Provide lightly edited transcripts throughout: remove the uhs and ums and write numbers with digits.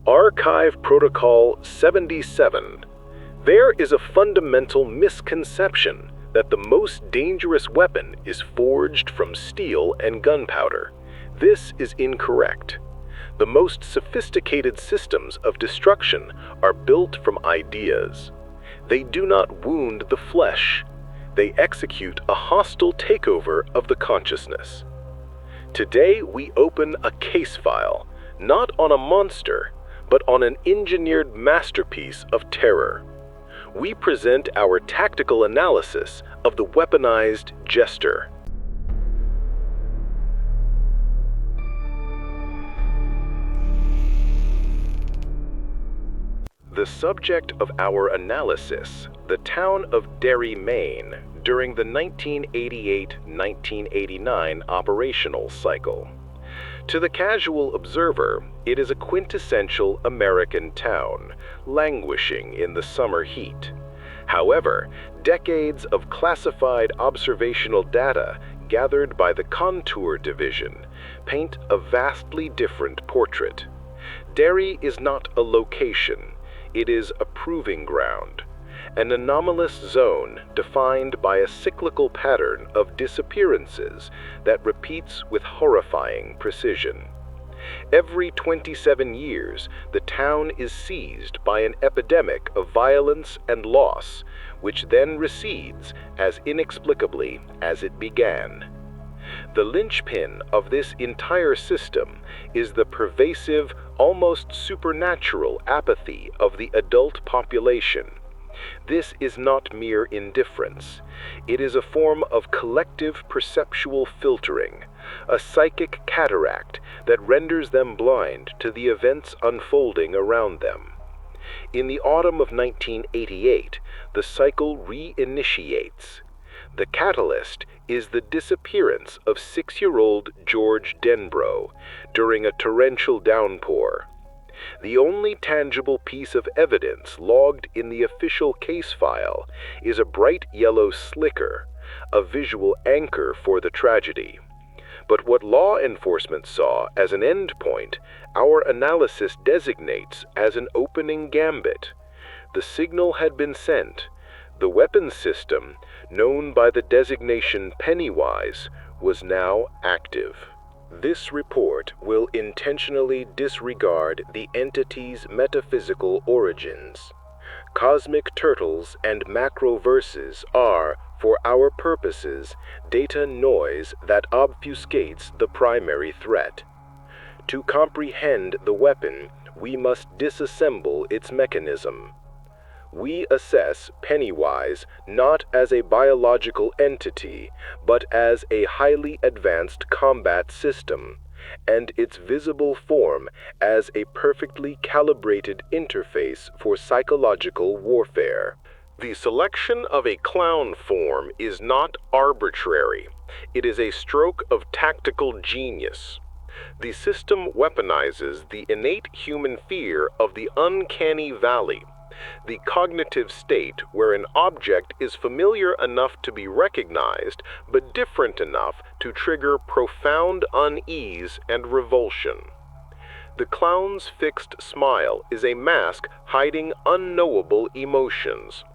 Archive Protocol 77. There is a fundamental misconception that the most dangerous weapon is forged from steel and gunpowder. This is incorrect. The most sophisticated systems of destruction are built from ideas. They do not wound the flesh. They execute a hostile takeover of the consciousness. Today we open a case file, not on a monster, but on an engineered masterpiece of terror. We present our tactical analysis of the weaponized Jester. The subject of our analysis, the town of Derry, Maine, during the 1988-1989 operational cycle. To the casual observer, it is a quintessential American town, languishing in the summer heat. However, decades of classified observational data gathered by the Contour Division paint a vastly different portrait. Derry is not a location, it is a proving ground, an anomalous zone defined by a cyclical pattern of disappearances that repeats with horrifying precision. Every 27 years, the town is seized by an epidemic of violence and loss, which then recedes as inexplicably as it began. The linchpin of this entire system is the pervasive, almost supernatural apathy of the adult population. This is not mere indifference. It is a form of collective perceptual filtering, a psychic cataract that renders them blind to the events unfolding around them. In the autumn of 1988, the cycle reinitiates. The catalyst is the disappearance of 6-year-old George Denbrough during a torrential downpour. The only tangible piece of evidence logged in the official case file is a bright yellow slicker, a visual anchor for the tragedy. But what law enforcement saw as an endpoint, our analysis designates as an opening gambit. The signal had been sent. The weapons system, known by the designation Pennywise, was now active. This report will intentionally disregard the entity's metaphysical origins. Cosmic turtles and macroverses are, for our purposes, data noise that obfuscates the primary threat. To comprehend the weapon, we must disassemble its mechanism. We assess Pennywise not as a biological entity, but as a highly advanced combat system, and its visible form as a perfectly calibrated interface for psychological warfare. The selection of a clown form is not arbitrary. It is a stroke of tactical genius. The system weaponizes the innate human fear of the uncanny valley, the cognitive state where an object is familiar enough to be recognized, but different enough to trigger profound unease and revulsion. The clown's fixed smile is a mask hiding unknowable emotions.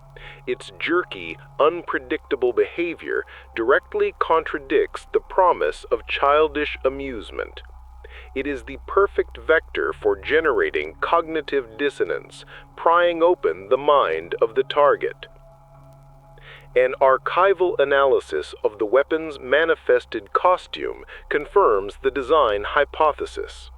Its jerky, unpredictable behavior directly contradicts the promise of childish amusement. It is the perfect vector for generating cognitive dissonance, prying open the mind of the target. An archival analysis of the weapon's manifested costume confirms the design hypothesis.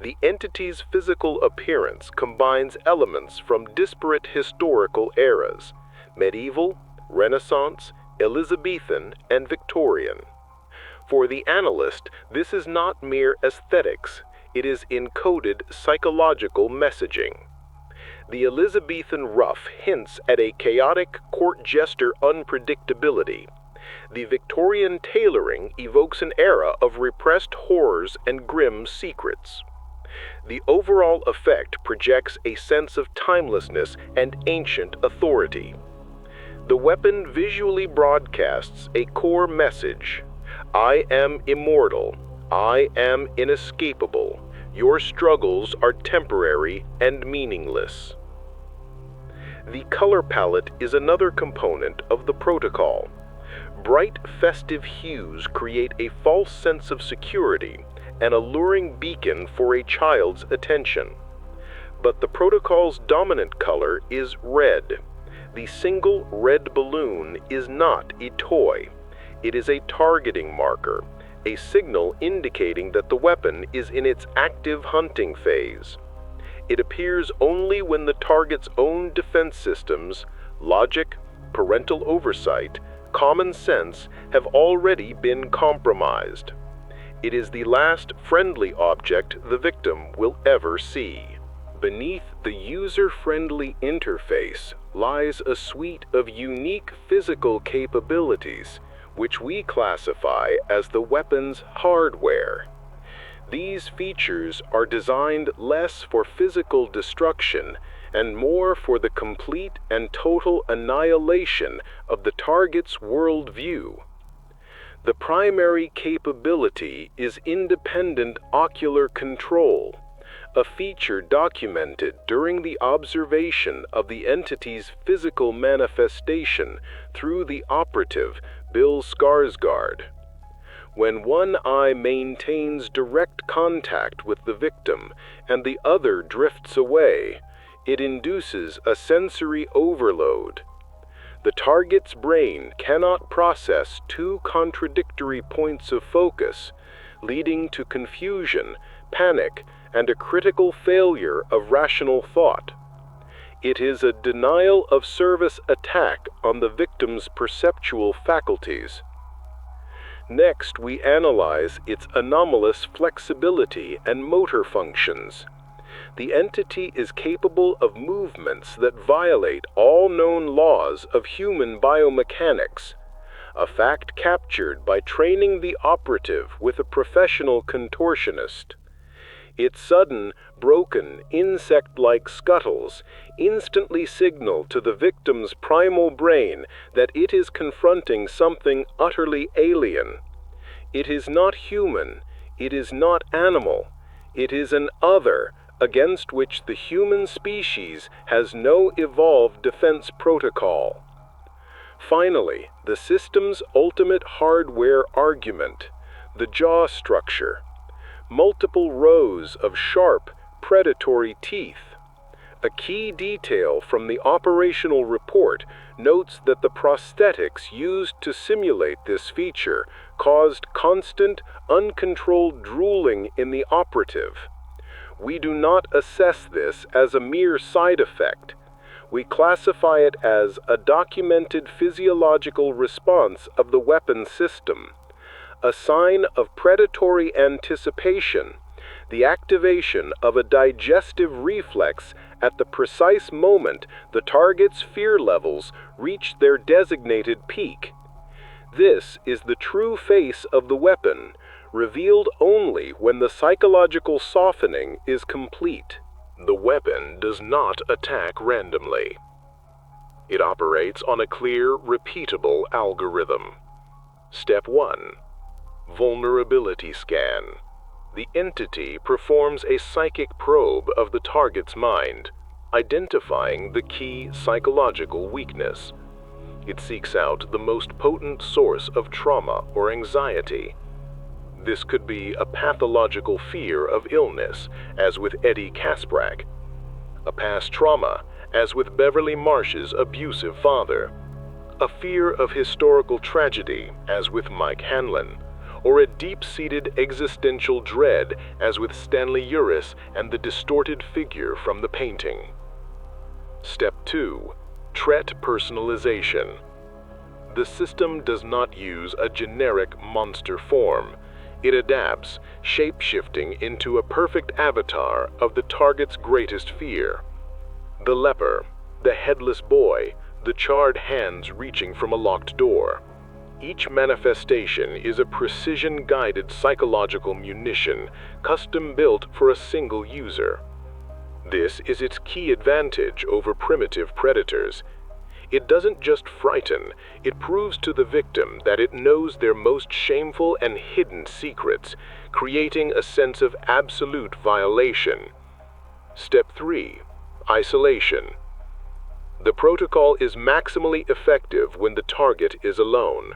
The entity's physical appearance combines elements from disparate historical eras: medieval, Renaissance, Elizabethan, and Victorian. For the analyst, this is not mere aesthetics, it is encoded psychological messaging. The Elizabethan ruff hints at a chaotic court jester unpredictability. The Victorian tailoring evokes an era of repressed horrors and grim secrets. The overall effect projects a sense of timelessness and ancient authority. The weapon visually broadcasts a core message: I am immortal. I am inescapable. your struggles are temporary and meaningless. The color palette is another component of the protocol. Bright, festive hues create a false sense of security, an alluring beacon for a child's attention. But the protocol's dominant color is red. The single red balloon is not a toy. It is a targeting marker, a signal indicating that the weapon is in its active hunting phase. It appears only when the target's own defense systems, logic, parental oversight, common sense have already been compromised. It is the last friendly object the victim will ever see. Beneath the user-friendly interface lies a suite of unique physical capabilities, which we classify as the weapon's hardware. These features are designed less for physical destruction and more for the complete and total annihilation of the target's worldview. The primary capability is independent ocular control, a feature documented during the observation of the entity's physical manifestation through the operative Bill Skarsgård. When one eye maintains direct contact with the victim and the other drifts away, it induces a sensory overload. The target's brain cannot process two contradictory points of focus, leading to confusion, panic, and a critical failure of rational thought. It is a denial of service attack on the victim's perceptual faculties. Next, we analyze its anomalous flexibility and motor functions. The entity is capable of movements that violate all known laws of human biomechanics, a fact captured by training the operative with a professional contortionist. Its sudden, broken, insect-like scuttles instantly signal to the victim's primal brain that it is confronting something utterly alien. It is not human, it is not animal, it is an other against which the human species has no evolved defense protocol. Finally, the system's ultimate hardware argument, the jaw structure. Multiple rows of sharp, predatory teeth. A key detail from the operational report notes that the prosthetics used to simulate this feature caused constant, uncontrolled drooling in the operative. We do not assess this as a mere side effect. We classify it as a documented physiological response of the weapon system, a sign of predatory anticipation, the activation of a digestive reflex at the precise moment the target's fear levels reach their designated peak. This is the true face of the weapon, revealed only when the psychological softening is complete. The weapon does not attack randomly. It operates on a clear, repeatable algorithm. Step 1. Vulnerability scan. The entity performs a psychic probe of the target's mind, identifying the key psychological weakness. It seeks out the most potent source of trauma or anxiety. This could be a pathological fear of illness, as with Eddie Kasprak, a past trauma, as with Beverly Marsh's abusive father, a fear of historical tragedy, as with Mike Hanlon, or a deep-seated existential dread, as with Stanley Uris and the distorted figure from the painting. Step 2. Tret personalization. The system does not use a generic monster form. It adapts, shape-shifting into a perfect avatar of the target's greatest fear. The leper, the headless boy, the charred hands reaching from a locked door. Each manifestation is a precision-guided psychological munition, custom-built for a single user. This is its key advantage over primitive predators. It doesn't just frighten, it proves to the victim that it knows their most shameful and hidden secrets, creating a sense of absolute violation. Step 3. Isolation. The protocol is maximally effective when the target is alone.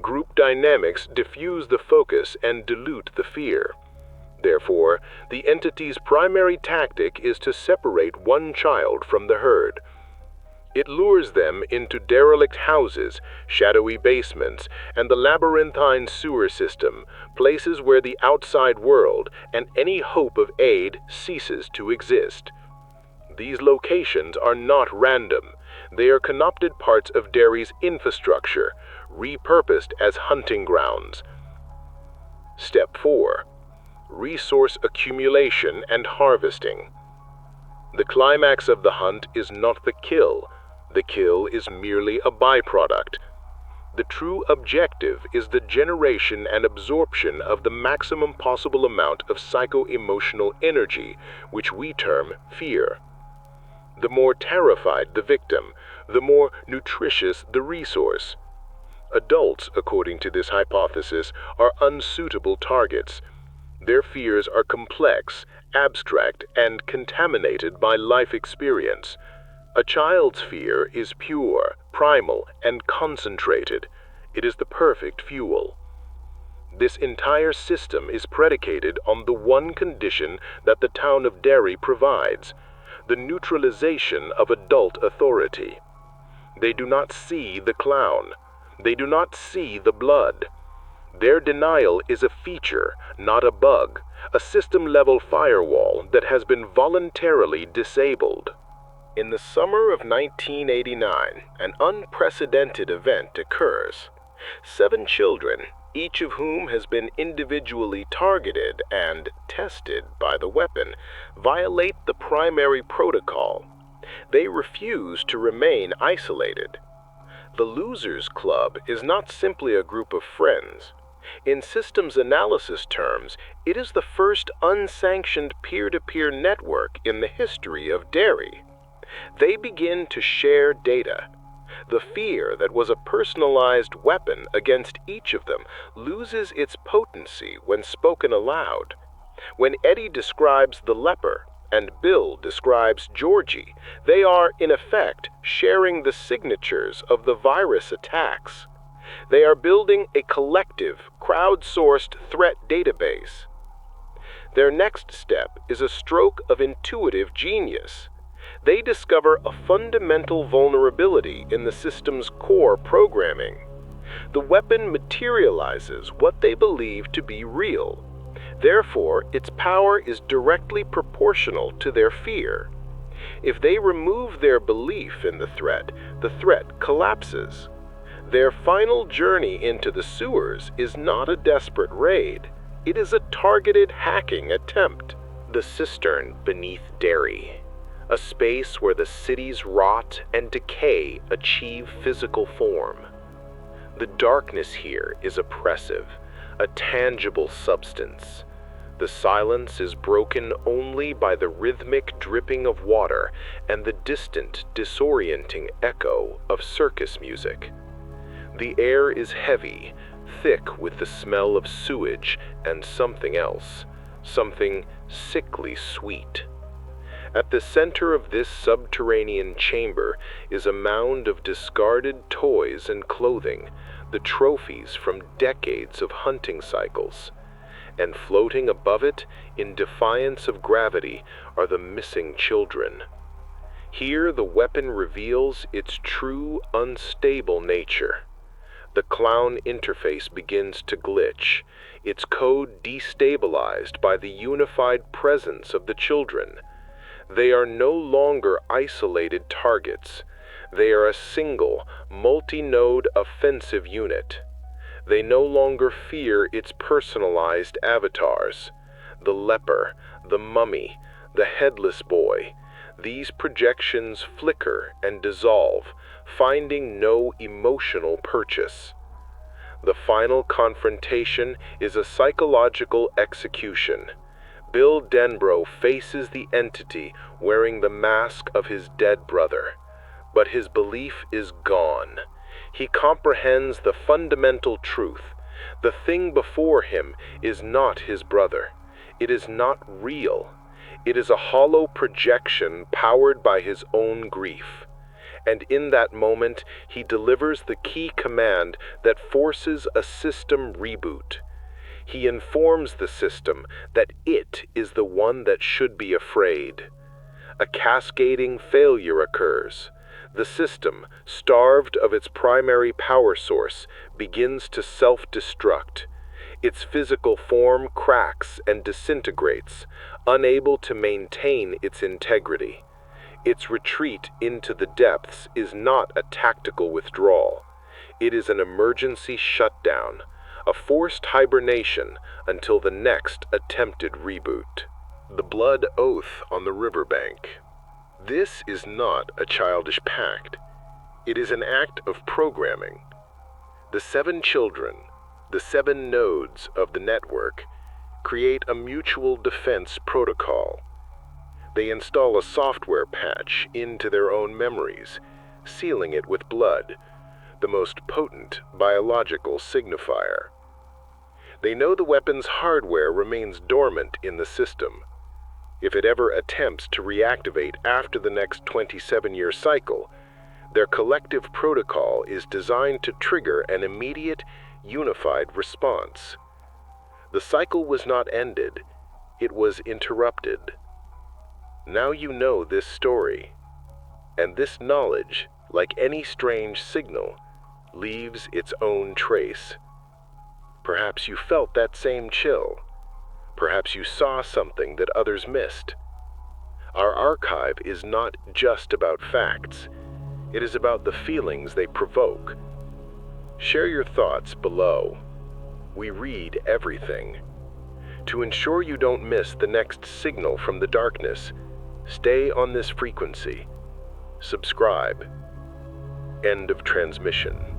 Group dynamics diffuse the focus and dilute the fear. Therefore, the entity's primary tactic is to separate one child from the herd. It lures them into derelict houses, shadowy basements, and the labyrinthine sewer system, places where the outside world and any hope of aid ceases to exist. These locations are not random. They are canopted parts of Derry's infrastructure, repurposed as hunting grounds. Step 4. Resource accumulation and harvesting. The climax of the hunt is not the kill. The kill is merely a byproduct. The true objective is the generation and absorption of the maximum possible amount of psycho-emotional energy, which we term fear. The more terrified the victim, the more nutritious the resource. Adults, according to this hypothesis, are unsuitable targets. Their fears are complex, abstract, and contaminated by life experience. A child's fear is pure, primal, and concentrated. It is the perfect fuel. This entire system is predicated on the one condition that the town of Derry provides: the neutralization of adult authority. They do not see the clown. They do not see the blood. Their denial is a feature, not a bug, a system-level firewall that has been voluntarily disabled. In the summer of 1989, an unprecedented event occurs. 7 children, each of whom has been individually targeted and tested by the weapon, violate the primary protocol. They refuse to remain isolated. The Losers Club is not simply a group of friends. In systems analysis terms, it is the first unsanctioned peer-to-peer network in the history of Derry. They begin to share data. The fear that was a personalized weapon against each of them loses its potency when spoken aloud. When Eddie describes the leper and Bill describes Georgie, they are, in effect, sharing the signatures of the virus attacks. They are building a collective, crowdsourced threat database. Their next step is a stroke of intuitive genius. They discover a fundamental vulnerability in the system's core programming. The weapon materializes what they believe to be real. Therefore, its power is directly proportional to their fear. If they remove their belief in the threat collapses. Their final journey into the sewers is not a desperate raid. It is a targeted hacking attempt. The cistern beneath Derry, a space where the city's rot and decay achieve physical form. The darkness here is oppressive, a tangible substance. The silence is broken only by the rhythmic dripping of water and the distant, disorienting echo of circus music. The air is heavy, thick with the smell of sewage and something else, something sickly sweet. At the center of this subterranean chamber is a mound of discarded toys and clothing, the trophies from decades of hunting cycles. And floating above it, in defiance of gravity, are the missing children. Here the weapon reveals its true, unstable nature. The clown interface begins to glitch, its code destabilized by the unified presence of the children. They are no longer isolated targets. They are a single, multi-node offensive unit. They no longer fear its personalized avatars. The leper, the mummy, the headless boy. These projections flicker and dissolve, finding no emotional purchase. The final confrontation is a psychological execution. Bill Denbrough faces the entity wearing the mask of his dead brother. but his belief is gone. He comprehends the fundamental truth. The thing before him is not his brother. It is not real. It is a hollow projection powered by his own grief. And in that moment, he delivers the key command that forces a system reboot. He informs the system that it is the one that should be afraid. A cascading failure occurs. The system, starved of its primary power source, begins to self-destruct. Its physical form cracks and disintegrates, unable to maintain its integrity. Its retreat into the depths is not a tactical withdrawal. It is an emergency shutdown, a forced hibernation until the next attempted reboot. The blood oath on the riverbank. This is not a childish pact. It is an act of programming. The 7 children, the 7 nodes of the network, create a mutual defense protocol. They install a software patch into their own memories, sealing it with blood, the most potent biological signifier. They know the weapon's hardware remains dormant in the system. If it ever attempts to reactivate after the next 27-year cycle, their collective protocol is designed to trigger an immediate, unified response. The cycle was not ended, it was interrupted. Now you know this story, and this knowledge, like any strange signal, leaves its own trace. Perhaps you felt that same chill. Perhaps you saw something that others missed. Our archive is not just about facts. It is about the feelings they provoke. Share your thoughts below. We read everything. To ensure you don't miss the next signal from the darkness, stay on this frequency. Subscribe. End of transmission.